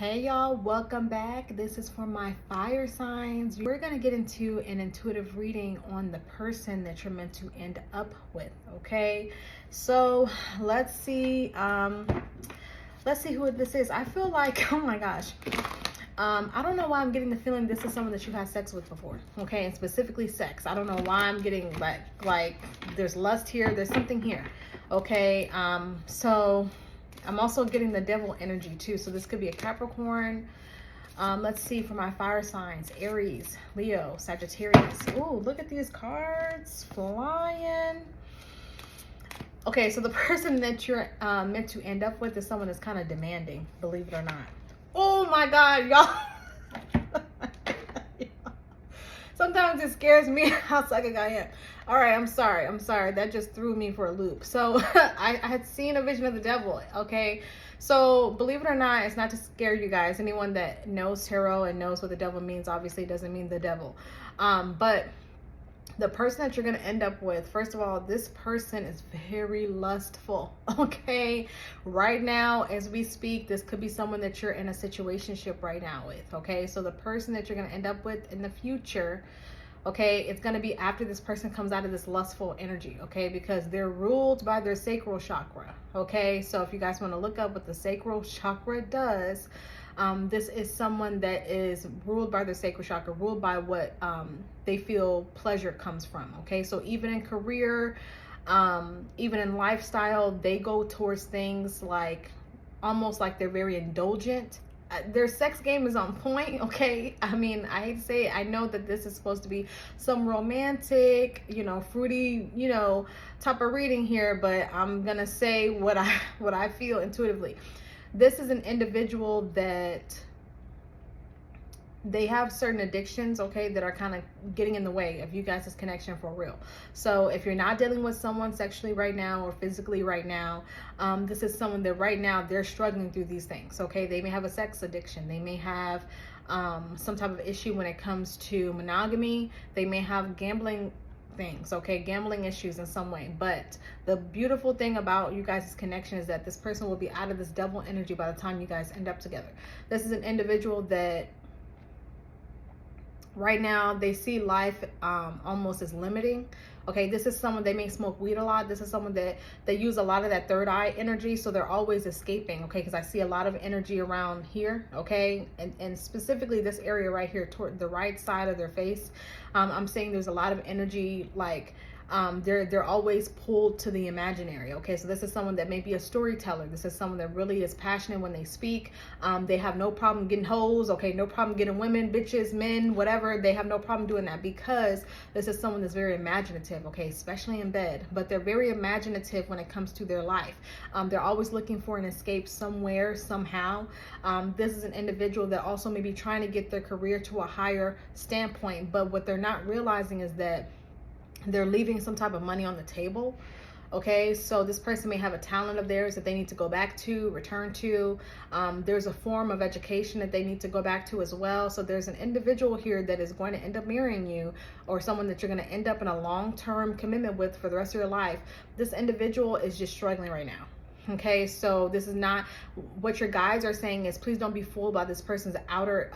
Hey y'all, welcome back. This is for my fire signs. We're going to get into an intuitive reading on the person that you're meant to end up with, okay? So let's see who this is. I feel like, oh my gosh, I don't know why I'm getting the feeling this is someone that you had sex with before, okay? And specifically sex. I don't know why I'm getting like there's lust here, there's something here, okay? So I'm also getting the devil energy too. So this could be a Capricorn. Let's see for my fire signs: Aries, Leo, Sagittarius. Ooh, look at these cards flying. Okay, so the person that you're meant to end up with is someone that's kind of demanding, believe it or not. Oh my God, y'all. Sometimes it scares me how psychic I am. All right, I'm sorry. That just threw me for a loop. So I had seen a vision of the devil, okay? So believe it or not, it's not to scare you guys. Anyone that knows tarot and knows what the devil means obviously doesn't mean the devil. But the person that you're going to end up with, first of all, this person is very lustful, okay? Right now, as we speak, this could be someone that you're in a situationship right now with, okay? So the person that you're going to end up with in the future, okay, it's going to be after this person comes out of this lustful energy, okay? Because they're ruled by their sacral chakra, okay? So if you guys want to look up what the sacral chakra does, this is someone that is ruled by their sacral chakra, ruled by what they feel pleasure comes from, okay? So even in career, even in lifestyle, they go towards things like almost like they're very indulgent. Their sex game is on point, okay? I mean, I hate to say it, I know that this is supposed to be some romantic, fruity, type of reading here, but I'm gonna say what I feel intuitively. This is an individual that they have certain addictions, okay, that are kind of getting in the way of you guys' connection for real. So if you're not dealing with someone sexually right now or physically right now, this is someone that right now they're struggling through these things, okay? They may have a sex addiction. They may have some type of issue when it comes to monogamy. They may have gambling things, okay, gambling issues in some way. But the beautiful thing about you guys' connection is that this person will be out of this devil energy by the time you guys end up together. This is an individual that right now they see life almost as limiting, okay? This is someone, they may smoke weed a lot. This is someone that they use a lot of that third eye energy, so they're always escaping, okay? Because I see a lot of energy around here, okay? And specifically this area right here toward the right side of their face. I'm saying there's a lot of energy, like they're always pulled to the imaginary, okay? So this is someone that may be a storyteller. This is someone that really is passionate when they speak. They have no problem getting hoes, okay? No problem getting women, bitches, men, whatever. They have no problem doing that because this is someone that's very imaginative, okay? Especially in bed. But they're very imaginative when it comes to their life. They're always looking for an escape somewhere, somehow. This is an individual that also may be trying to get their career to a higher standpoint. But what they're not realizing is that they're leaving some type of money on the table, okay? So this person may have a talent of theirs that they need to go back to, return to. There's a form of education that they need to go back to as well. So there's an individual here that is going to end up marrying you, or someone that you're going to end up in a long-term commitment with for the rest of your life. This individual is just struggling right now. Okay, so this is not what your guides are saying is please don't be fooled by this person's outer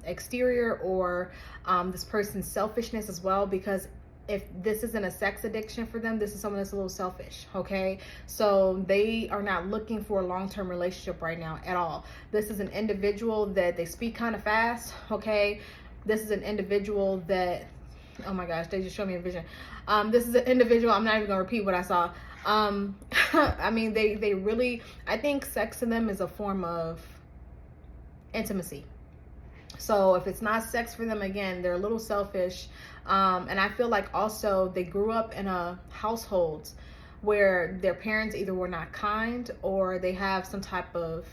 exterior or this person's selfishness as well, because if this isn't a sex addiction for them, this is someone that's a little selfish, okay? So they are not looking for a long-term relationship right now at all. This is an individual that they speak kind of fast, okay? This is an individual that, oh my gosh, they just showed me a vision. This is an individual, I'm not even gonna repeat what I saw. I mean, they really, I think sex to them is a form of intimacy. So if it's not sex for them, again, they're a little selfish. And I feel like also they grew up in a household where their parents either were not kind or they have some type of,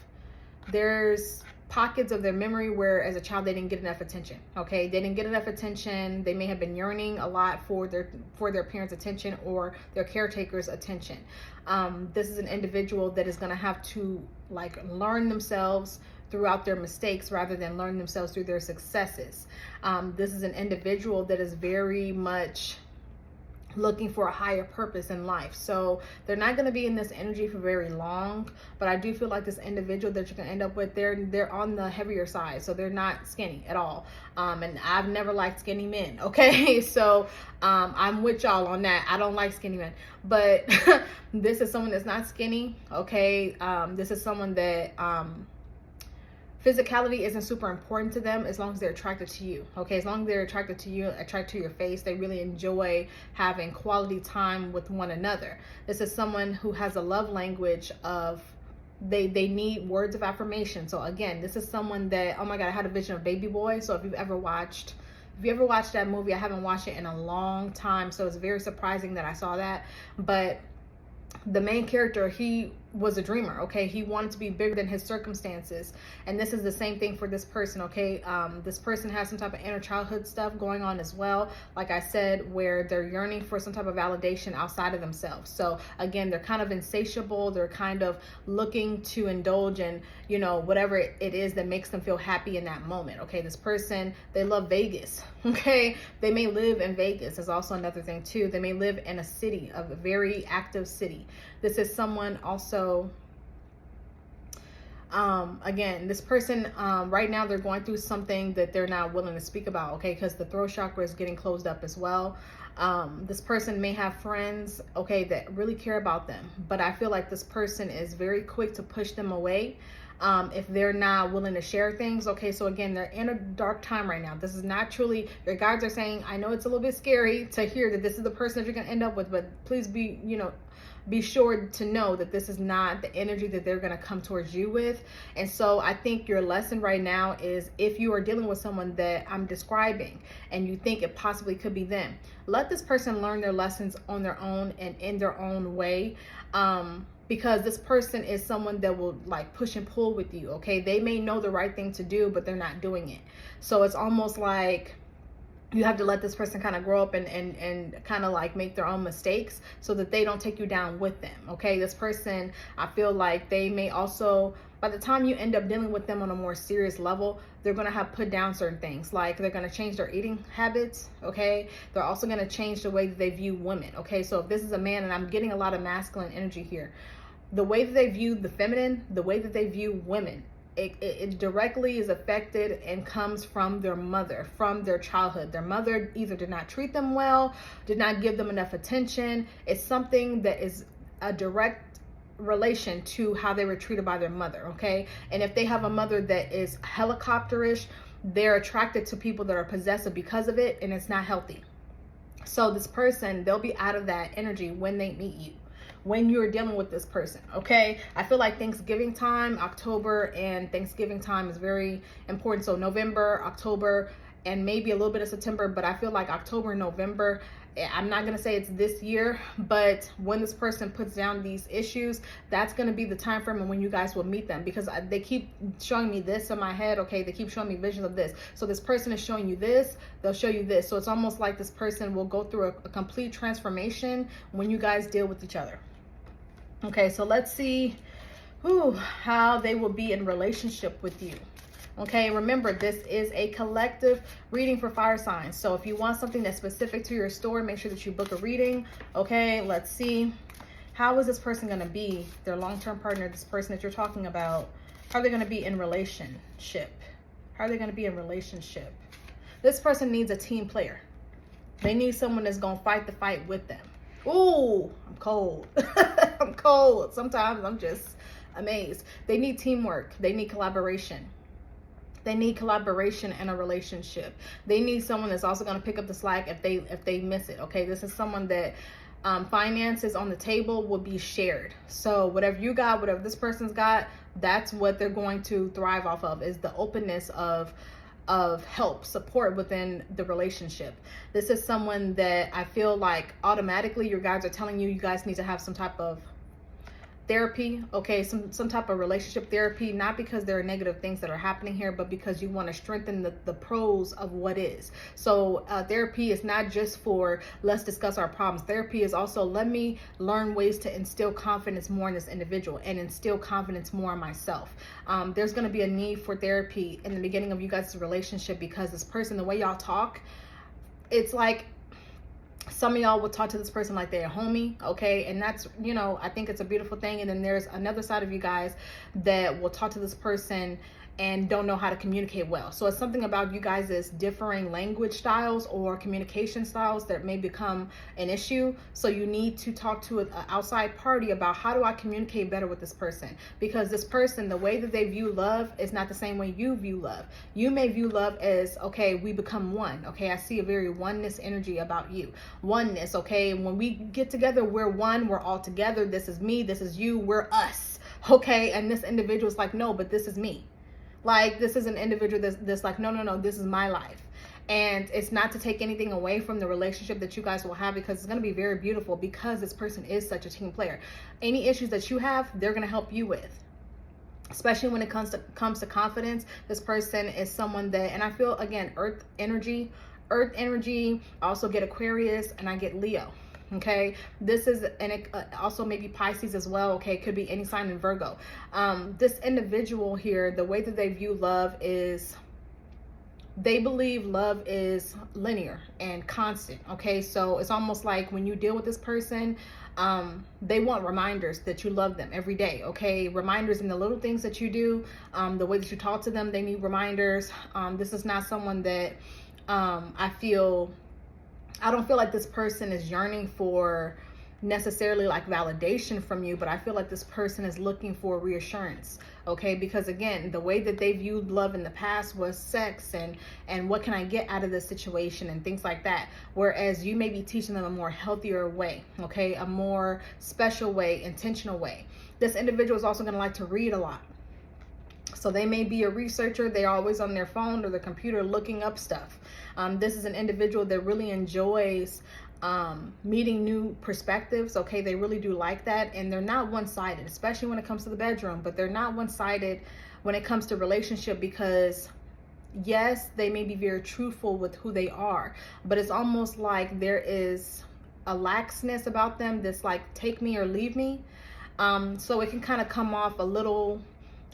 there's pockets of their memory where as a child they didn't get enough attention, okay? They didn't get enough attention. They may have been yearning a lot for their parents' attention or their caretaker's attention. This is an individual that is going to have to like learn themselves throughout their mistakes rather than learn themselves through their successes. This is an individual that is very much looking for a higher purpose in life. So they're not going to be in this energy for very long, but I do feel like this individual that you're going to end up with, they're on the heavier side, so they're not skinny at all. And I've never liked skinny men, okay? So I'm with y'all on that. I don't like skinny men, but this is someone that's not skinny, okay? This is someone that physicality isn't super important to them as long as they're attracted to you, okay? As long as they're attracted to you, attracted to your face, they really enjoy having quality time with one another. This is someone who has a love language of, they need words of affirmation. So again, this is someone that, oh my God, I had a vision of Baby Boy. So if you ever watched that movie, I haven't watched it in a long time, so it's very surprising that I saw that. But the main character, he was a dreamer, okay? He wanted to be bigger than his circumstances. And this is the same thing for this person, okay? This person has some type of inner childhood stuff going on as well, like I said, where they're yearning for some type of validation outside of themselves. So again, they're kind of insatiable. They're kind of looking to indulge in, you know, whatever it is that makes them feel happy in that moment, okay? This person, they love Vegas, okay? They may live in Vegas. Is also another thing too. They may live in a city, a very active city. This is someone also, again, this person, right now they're going through something that they're not willing to speak about, okay? Because the throat chakra is getting closed up as well. This person may have friends, okay, that really care about them, but I feel like this person is very quick to push them away if they're not willing to share things, okay? So again, they're in a dark time right now. This is not truly, your guides are saying, I know it's a little bit scary to hear that this is the person that you're going to end up with, but please be, you know, be sure to know that this is not the energy that they're going to come towards you with. And so I think your lesson right now is, if you are dealing with someone that I'm describing and you think it possibly could be them, let this person learn their lessons on their own and in their own way. Because this person is someone that will like push and pull with you, okay? They may know the right thing to do, but they're not doing it. So it's almost like you have to let this person kind of grow up and kind of like make their own mistakes so that they don't take you down with them, okay? This person, I feel like they may also, by the time you end up dealing with them on a more serious level, they're going to have put down certain things. Like they're going to change their eating habits, okay? They're also going to change the way that they view women, okay? So if this is a man, and I'm getting a lot of masculine energy here, the way that they view the feminine, the way that they view women, it directly is affected and comes from their mother, from their childhood. Their mother either did not treat them well, did not give them enough attention. It's something that is a direct relation to how they were treated by their mother, okay? And if they have a mother that is helicopterish, they're attracted to people that are possessive because of it, and it's not healthy. So this person, they'll be out of that energy when they meet you, when you're dealing with this person, okay? I feel like Thanksgiving time, October and Thanksgiving time is very important. So November, October, and maybe a little bit of September, but I feel like October and November, I'm not going to say it's this year, but when this person puts down these issues, that's going to be the time frame and when you guys will meet them, because they keep showing me this in my head, okay? They keep showing me visions of this. So this person is showing you this, they'll show you this. So it's almost like this person will go through a complete transformation when you guys deal with each other. Okay, so let's see how they will be in relationship with you. Okay, remember, this is a collective reading for fire signs. So if you want something that's specific to your story, make sure that you book a reading. Okay, let's see. How is this person going to be, their long-term partner, this person that you're talking about? How are they going to be in relationship? How are they going to be in relationship? This person needs a team player. They need someone that's going to fight the fight with them. Ooh, I'm cold. I'm cold. Sometimes I'm just amazed. They need teamwork. They need collaboration. They need collaboration in a relationship. They need someone that's also going to pick up the slack if they miss it. Okay, this is someone that finances on the table will be shared. So whatever you got, whatever this person's got, that's what they're going to thrive off of, is the openness of help, support within the relationship. This is someone that I feel like automatically your guides are telling you, you guys need to have some type of therapy, okay? Some type of relationship therapy, not because there are negative things that are happening here, but because you want to strengthen the pros of what is. So therapy is not just for, let's discuss our problems. Therapy is also, let me learn ways to instill confidence more in this individual and instill confidence more in myself. There's going to be a need for therapy in the beginning of you guys' relationship, because this person, the way y'all talk, it's like, Some of y'all will talk to this person like they're a homie, okay? And that's, you know, I think it's a beautiful thing. And then there's another side of you guys that will talk to this person and don't know how to communicate well. So it's something about you guys' differing language styles or communication styles that may become an issue. So you need to talk to an outside party about, how do I communicate better with this person? Because this person, the way that they view love is not the same way you view love. You may view love as, okay, we become one. Okay, I see a very oneness energy about you. Oneness, okay? When we get together, we're one, we're all together. This is me, this is you, we're us. Okay, and this individual is like, no, but this is me. Like, this is an individual that's like, no, this is my life. And it's not to take anything away from the relationship that you guys will have, because it's going to be very beautiful, because this person is such a team player. Any issues that you have, they're going to help you with. Especially when it comes to confidence. This person is someone that, and I feel, again, earth energy. I also get Aquarius, and I get Leo. Okay, this is, and it also maybe Pisces as well. Okay, it could be any sign in Virgo. This individual here, the way that they view love is, they believe love is linear and constant. Okay, so it's almost like when you deal with this person, they want reminders that you love them every day. Okay, reminders in the little things that you do, the way that you talk to them, they need reminders. This is not someone that I don't feel like this person is yearning for necessarily like validation from you, but I feel like this person is looking for reassurance. Okay, because again, the way that they viewed love in the past was sex and what can I get out of this situation and things like that. Whereas you may be teaching them a more healthier way, okay, a more special way, intentional way. This individual is also going to like to read a lot. So they may be a researcher. They're always on their phone or their computer looking up stuff. This is an individual that really enjoys meeting new perspectives. Okay, they really do like that. And they're not one-sided, especially when it comes to the bedroom. But they're not one-sided when it comes to relationship, because yes, they may be very truthful with who they are. But it's almost like there is a laxness about them that's like, take me or leave me. So it can kind of come off a little,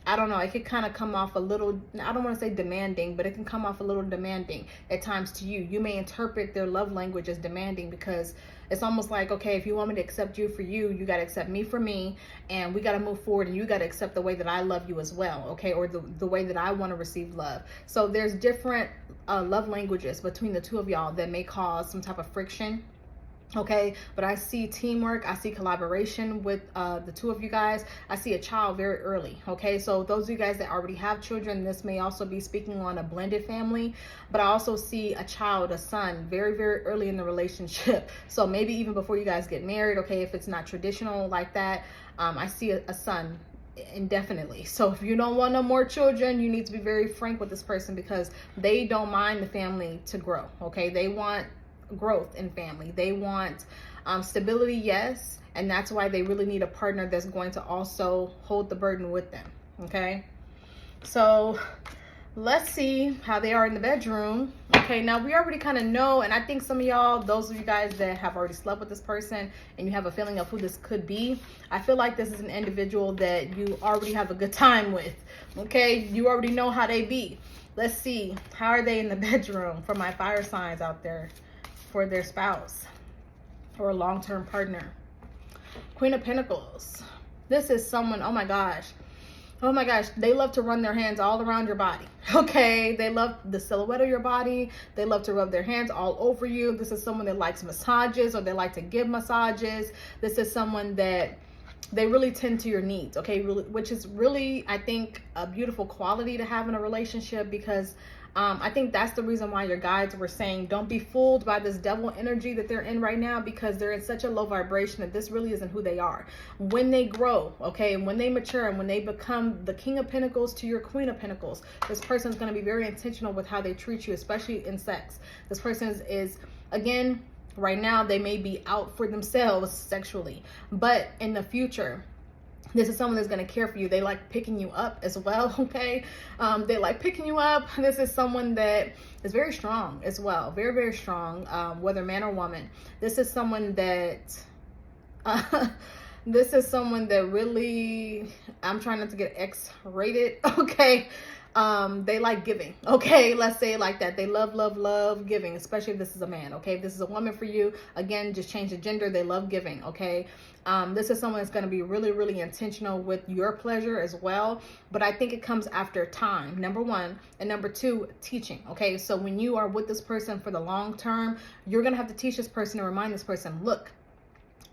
I don't know, it could kind of come off a little, I don't want to say demanding, but it can come off a little demanding at times to you. You may interpret their love language as demanding, because it's almost like, okay, if you want me to accept you for you, you got to accept me for me, and we got to move forward, and you got to accept the way that I love you as well, okay, or the way that I want to receive love. So there's different love languages between the two of y'all that may cause some type of friction. Okay, but I see teamwork, I see collaboration with the two of you guys. I see a child very early. Okay, so those of you guys that already have children, this may also be speaking on a blended family, but I also see a child, a son, very, very early in the relationship. So maybe even before you guys get married, okay, if it's not traditional like that, I see a son indefinitely. So if you don't want no more children, you need to be very frank with this person, because they don't mind the family to grow. Okay, they want growth in family. They want stability, yes, and that's why they really need a partner that's going to also hold the burden with them. Okay, so let's see how they are in the bedroom. Okay, now we already kind of know, and I think some of y'all, those of you guys that have already slept with this person and you have a feeling of who this could be, I feel like this is an individual that you already have a good time with. Okay, you already know how they be. Let's see, how are they in the bedroom for my fire signs out there, for their spouse or a long-term partner. Queen of Pentacles. This is someone, oh my gosh, they love to run their hands all around your body. Okay, they love the silhouette of your body. They love to rub their hands all over you. This is someone that likes massages, or they like to give massages. This is someone that they really tend to your needs, okay, really, which is really, I think, a beautiful quality to have in a relationship, because I think that's the reason why your guides were saying don't be fooled by this devil energy that they're in right now, because they're in such a low vibration that this really isn't who they are. When they grow, okay, and when they mature, and when they become the King of Pentacles to your Queen of Pentacles, this person is going to be very intentional with how they treat you, especially in sex. This person is again, right now, they may be out for themselves sexually, but in the future, this is someone that's going to care for you. They like picking you up as well, okay? They like picking you up. This is someone that is very strong as well. Very, very strong, whether man or woman. This is someone that... this is someone that really... I'm trying not to get X-rated, okay? They like giving. Okay, let's say it like that. They love giving, especially if this is a man. Okay, if this is a woman for you, again, just change the gender. They love giving. Okay, this is someone that's going to be really intentional with your pleasure as well. But I think it comes after time, number one, and number two, teaching. Okay, so when you are with this person for the long term, you're going to have to teach this person and remind this person, look,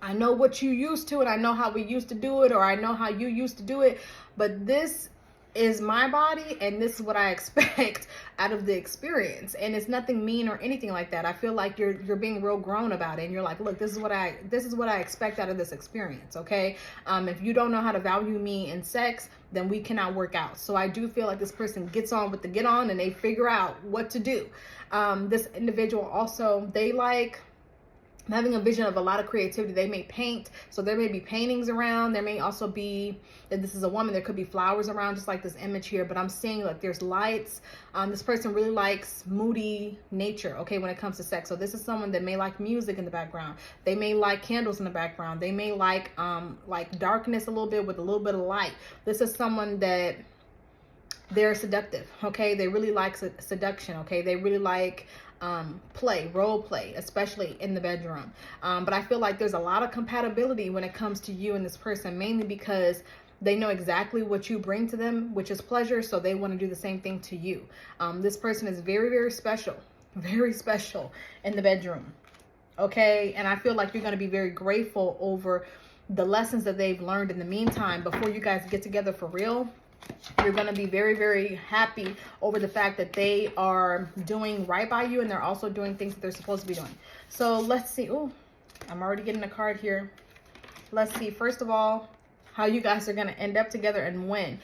I know what you used to, and I know how we used to do it, or I know how you used to do it, but this is my body, and this is what I expect out of the experience. And it's nothing mean or anything like that. I feel like you're being real grown about it, and you're like, look, this is what I expect out of this experience. Okay, if you don't know how to value me in sex, then we cannot work out. So I do feel like this person gets on with the get on, and they figure out what to do. This individual also, they like having a vision of a lot of creativity. They may paint, so there may be paintings around. There may also be, that this is a woman, there could be flowers around, just like this image here, but I'm seeing like there's lights. This person really likes moody nature, okay, when it comes to sex. So this is someone that may like music in the background. They may like candles in the background. They may like darkness a little bit with a little bit of light. This is someone that they're seductive, okay? They really like seduction, okay? They really like role play, especially in the bedroom. But I feel like there's a lot of compatibility when it comes to you and this person, mainly because they know exactly what you bring to them, which is pleasure. So they want to do the same thing to you. This person is very special in the bedroom. Okay. And I feel like you're going to be very grateful over the lessons that they've learned in the meantime before you guys get together for real. You're going to be very happy over the fact that they are doing right by you, and they're also doing things that they're supposed to be doing. So let's see. Oh, I'm already getting a card here. Let's see, first of all, how you guys are going to end up together and when.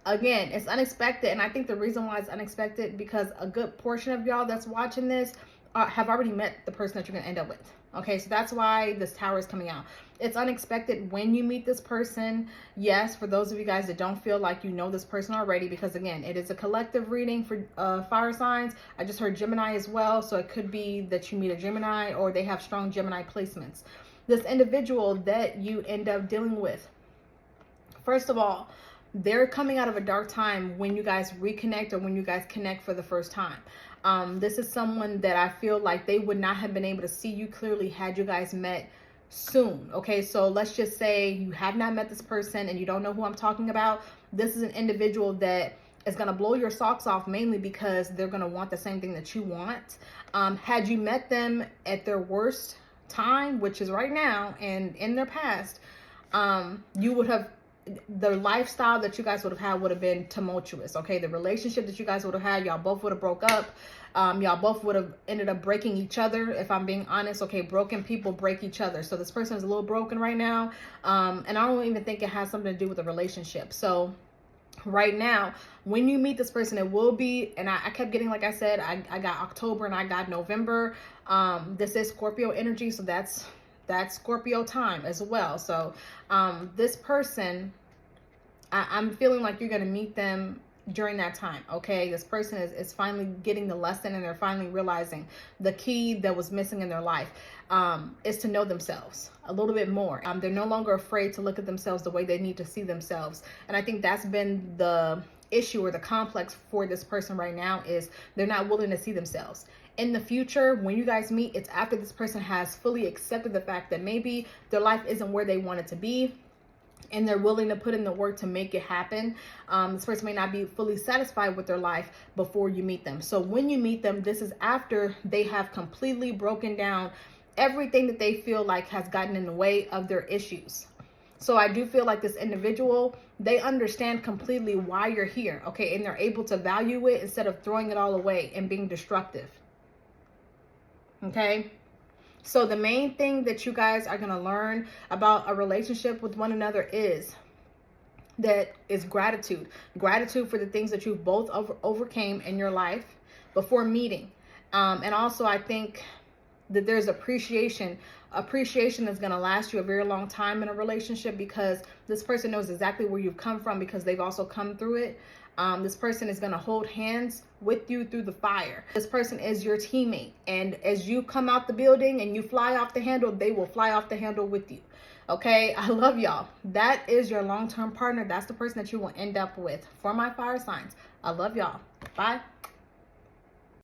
Again, it's unexpected, and I think the reason why it's unexpected because a good portion of y'all that's watching this have already met the person that you're going to end up with. Okay, so that's why this tower is coming out. It's unexpected when you meet this person. Yes, for those of you guys that don't feel like you know this person already, because again, it is a collective reading for fire signs. I just heard Gemini as well, so it could be that you meet a Gemini or they have strong Gemini placements. This individual that you end up dealing with, first of all, they're coming out of a dark time when you guys reconnect or when you guys connect for the first time. This is someone that I feel like they would not have been able to see you clearly had you guys met soon. Okay, so let's just say you have not met this person and you don't know who I'm talking about. This is an individual that is going to blow your socks off, mainly because they're going to want the same thing that you want. Had you met them at their worst time, which is right now, and in their past, you would have, the lifestyle that you guys would have had would have been tumultuous. Okay, the relationship that you guys would have had, y'all both would have broke up. Y'all both would have ended up breaking each other, if I'm being honest. Okay, broken people break each other. So this person is a little broken right now. And I don't even think it has something to do with the relationship. So right now, when you meet this person, it will be, and I kept getting, like I said, I got October and I got November. This is Scorpio energy, so that's Scorpio time as well. So this person, I'm feeling like you're going to meet them during that time. Okay, this person is finally getting the lesson, and they're finally realizing the key that was missing in their life is to know themselves a little bit more. They're no longer afraid to look at themselves the way they need to see themselves. And I think that's been the issue or the complex for this person right now, is they're not willing to see themselves. In the future, when you guys meet, it's after this person has fully accepted the fact that maybe their life isn't where they want it to be, and they're willing to put in the work to make it happen. This person may not be fully satisfied with their life before you meet them. So when you meet them, this is after they have completely broken down everything that they feel like has gotten in the way of their issues. So I do feel like this individual, they understand completely why you're here, okay? And they're able to value it instead of throwing it all away and being destructive, okay? So the main thing that you guys are going to learn about a relationship with one another is gratitude. Gratitude for the things that you both overcame in your life before meeting. And also, I think that there's appreciation that's going to last you a very long time in a relationship, because this person knows exactly where you've come from, because they've also come through it. This person is going to hold hands with you through the fire. This person is your teammate. And as you come out the building and you fly off the handle, they will fly off the handle with you. Okay, I love y'all. That is your long-term partner. That's the person that you will end up with. For my fire signs, I love y'all. Bye.